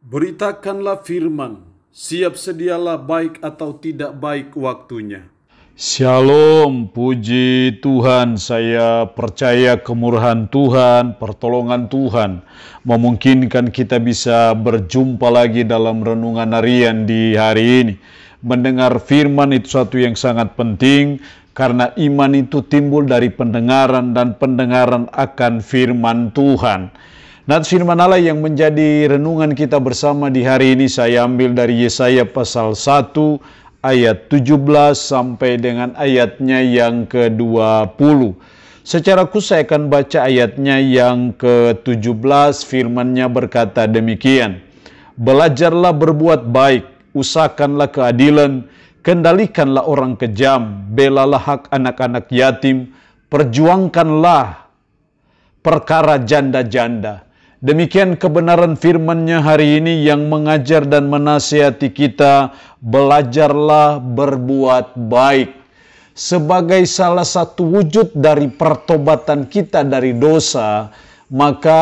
Beritakanlah firman, siap sedialah baik atau tidak baik waktunya. Shalom, puji Tuhan, saya percaya kemurahan Tuhan, pertolongan Tuhan memungkinkan kita bisa berjumpa lagi dalam renungan harian di hari ini. Mendengar firman itu satu yang sangat penting, karena iman itu timbul dari pendengaran dan pendengaran akan firman Tuhan. Nah, firman Allah yang menjadi renungan kita bersama di hari ini saya ambil dari Yesaya pasal 1 ayat 17 sampai dengan ayatnya yang ke-20. Secara khusus saya akan baca ayatnya yang ke-17, firman-Nya berkata demikian. Belajarlah berbuat baik, usahakanlah keadilan, kendalikanlah orang kejam, belalah hak anak-anak yatim, perjuangkanlah perkara janda-janda. Demikian kebenaran firman-Nya hari ini yang mengajar dan menasihati kita, belajarlah berbuat baik. Sebagai salah satu wujud dari pertobatan kita dari dosa, maka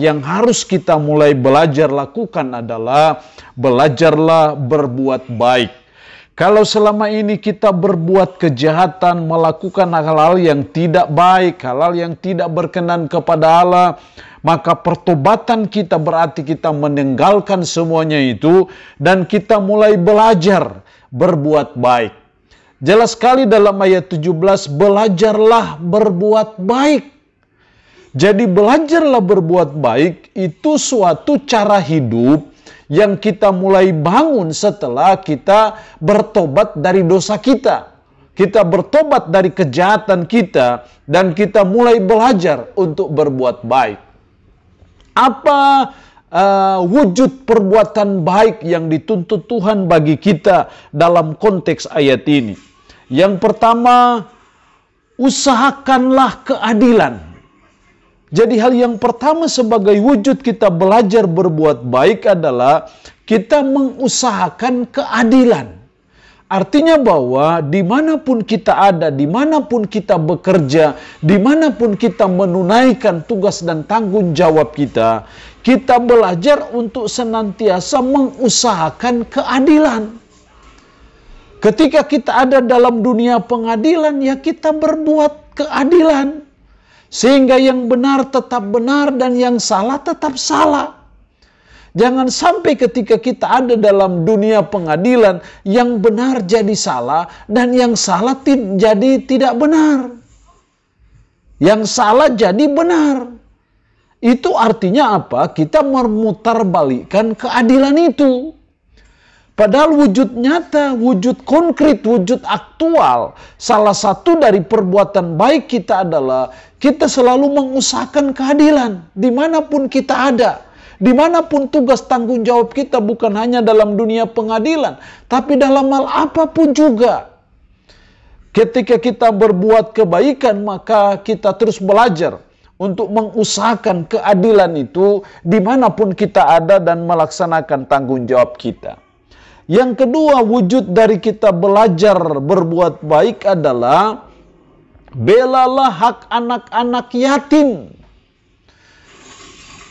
yang harus kita mulai belajar lakukan adalah belajarlah berbuat baik. Kalau selama ini kita berbuat kejahatan, melakukan hal-hal yang tidak baik, hal-hal yang tidak berkenan kepada Allah, maka pertobatan kita berarti kita meninggalkan semuanya itu dan kita mulai belajar berbuat baik. Jelas sekali dalam ayat 17, belajarlah berbuat baik. Jadi belajarlah berbuat baik itu suatu cara hidup yang kita mulai bangun setelah kita bertobat dari dosa kita. Kita bertobat dari kejahatan kita dan kita mulai belajar untuk berbuat baik. Apa wujud perbuatan baik yang dituntut Tuhan bagi kita dalam konteks ayat ini? Yang pertama, usahakanlah keadilan. Jadi hal yang pertama sebagai wujud kita belajar berbuat baik adalah kita mengusahakan keadilan. Artinya bahwa dimanapun kita ada, dimanapun kita bekerja, dimanapun kita menunaikan tugas dan tanggung jawab kita, kita belajar untuk senantiasa mengusahakan keadilan. Ketika kita ada dalam dunia pengadilan, ya kita berbuat keadilan. Sehingga yang benar tetap benar dan yang salah tetap salah. Jangan sampai ketika kita ada dalam dunia pengadilan, yang benar jadi salah dan yang salah jadi tidak benar. Yang salah jadi benar. Itu artinya apa? Kita memutarbalikkan keadilan itu. Padahal wujud nyata, wujud konkret, wujud aktual, salah satu dari perbuatan baik kita adalah kita selalu mengusahakan keadilan dimanapun kita ada. Dimanapun tugas tanggung jawab kita bukan hanya dalam dunia pengadilan, tapi dalam hal apapun juga. Ketika kita berbuat kebaikan, maka kita terus belajar untuk mengusahakan keadilan itu dimanapun kita ada dan melaksanakan tanggung jawab kita. Yang kedua, wujud dari kita belajar berbuat baik adalah belalah hak anak-anak yatim.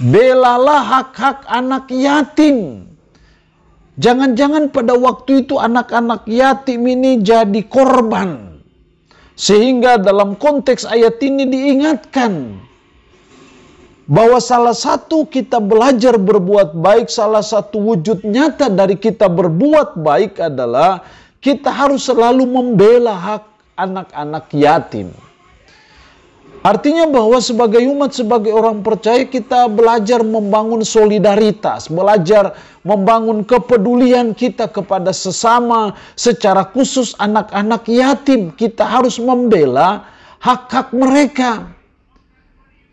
Belalah hak-hak anak yatim. Jangan-jangan pada waktu itu anak-anak yatim ini jadi korban. Sehingga dalam konteks ayat ini diingatkan bahwa salah satu kita belajar berbuat baik, salah satu wujud nyata dari kita berbuat baik adalah kita harus selalu membela hak anak-anak yatim. Artinya bahwa sebagai umat, sebagai orang percaya, kita belajar membangun solidaritas, belajar membangun kepedulian kita kepada sesama, secara khusus anak-anak yatim. Kita harus membela hak-hak mereka.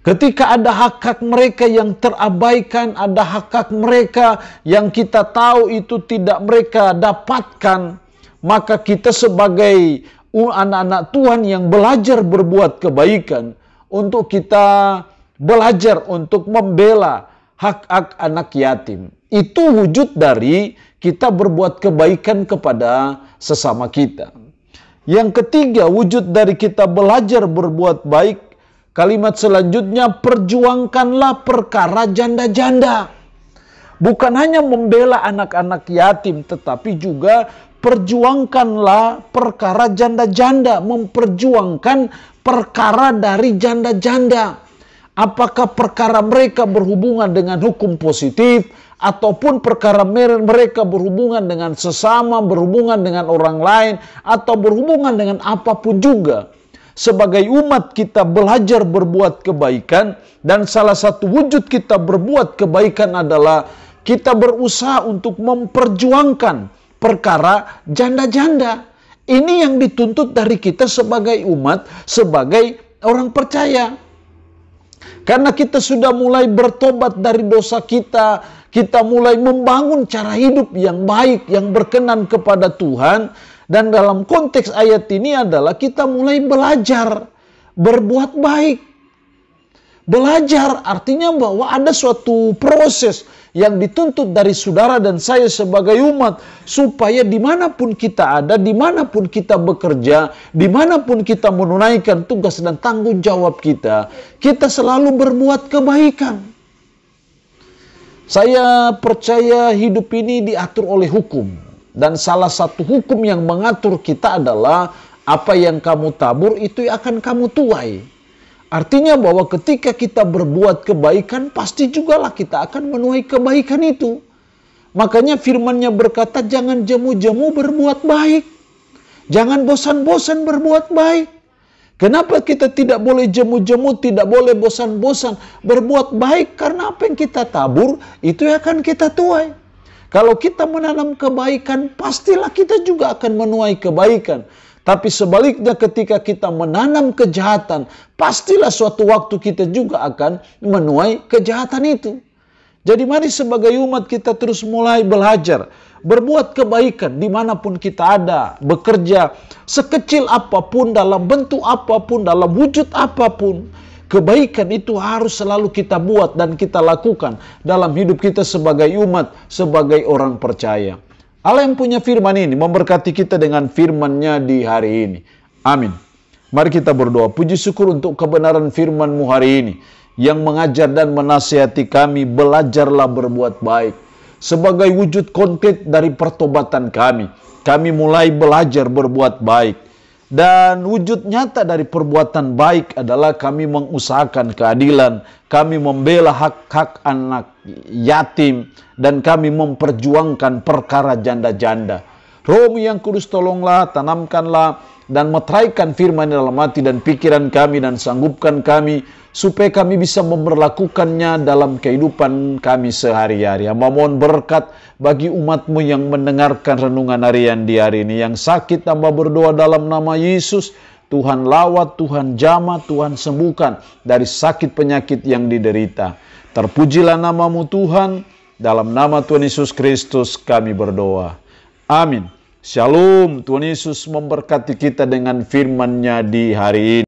Ketika ada hak-hak mereka yang terabaikan, ada hak-hak mereka yang kita tahu itu tidak mereka dapatkan, maka kita sebagai anak-anak Tuhan yang belajar berbuat kebaikan, untuk kita belajar untuk membela hak-hak anak yatim. Itu wujud dari kita berbuat kebaikan kepada sesama kita. Yang ketiga, wujud dari kita belajar berbuat baik, kalimat selanjutnya, perjuangkanlah perkara janda-janda. Bukan hanya membela anak-anak yatim, tetapi juga perjuangkanlah perkara janda-janda, memperjuangkan perkara dari janda-janda. Apakah perkara mereka berhubungan dengan hukum positif, ataupun perkara mereka berhubungan dengan sesama, berhubungan dengan orang lain, atau berhubungan dengan apapun juga. Sebagai umat kita belajar berbuat kebaikan, dan salah satu wujud kita berbuat kebaikan adalah kita berusaha untuk memperjuangkan perkara janda-janda. Ini yang dituntut dari kita sebagai umat, sebagai orang percaya. Karena kita sudah mulai bertobat dari dosa kita, kita mulai membangun cara hidup yang baik, yang berkenan kepada Tuhan. Dan dalam konteks ayat ini adalah kita mulai belajar berbuat baik. Belajar artinya bahwa ada suatu proses yang dituntut dari saudara dan saya sebagai umat, supaya dimanapun kita ada, dimanapun kita bekerja, dimanapun kita menunaikan tugas dan tanggung jawab kita, kita selalu berbuat kebaikan. Saya percaya hidup ini diatur oleh hukum, dan salah satu hukum yang mengatur kita adalah apa yang kamu tabur itu akan kamu tuai. Artinya bahwa ketika kita berbuat kebaikan, pasti jugalah kita akan menuai kebaikan itu. Makanya firman-Nya berkata, jangan jemu-jemu berbuat baik. Jangan bosan-bosan berbuat baik. Kenapa kita tidak boleh jemu-jemu, tidak boleh bosan-bosan berbuat baik? Karena apa yang kita tabur, itu akan kita tuai. Kalau kita menanam kebaikan, pastilah kita juga akan menuai kebaikan. Tapi sebaliknya ketika kita menanam kejahatan, pastilah suatu waktu kita juga akan menuai kejahatan itu. Jadi mari sebagai umat kita terus mulai belajar berbuat kebaikan dimanapun kita ada, bekerja sekecil apapun, dalam bentuk apapun, dalam wujud apapun. Kebaikan itu harus selalu kita buat dan kita lakukan dalam hidup kita sebagai umat, sebagai orang percaya. Allah yang punya firman ini memberkati kita dengan firman-Nya di hari ini. Amin. Mari kita berdoa. Puji syukur untuk kebenaran firman-Mu hari ini, yang mengajar dan menasihati kami, belajarlah berbuat baik. Sebagai wujud konkret dari pertobatan kami, kami mulai belajar berbuat baik. Dan wujud nyata dari perbuatan baik adalah kami mengusahakan keadilan, kami membela hak-hak anak yatim, dan kami memperjuangkan perkara janda-janda. Roh-Mu yang kudus, tolonglah, tanamkanlah, dan meteraikan firman dalam hati dan pikiran kami, dan sanggupkan kami, supaya kami bisa memperlakukannya dalam kehidupan kami sehari-hari. Hamba mohon berkat bagi umat-Mu yang mendengarkan renungan harian di hari ini. Yang sakit, hamba berdoa dalam nama Yesus, Tuhan lawat, Tuhan jamah, Tuhan sembuhkan dari sakit penyakit yang diderita. Terpujilah nama-Mu Tuhan, dalam nama Tuhan Yesus Kristus kami berdoa. Amin. Shalom, Tuhan Yesus memberkati kita dengan firman-Nya di hari ini.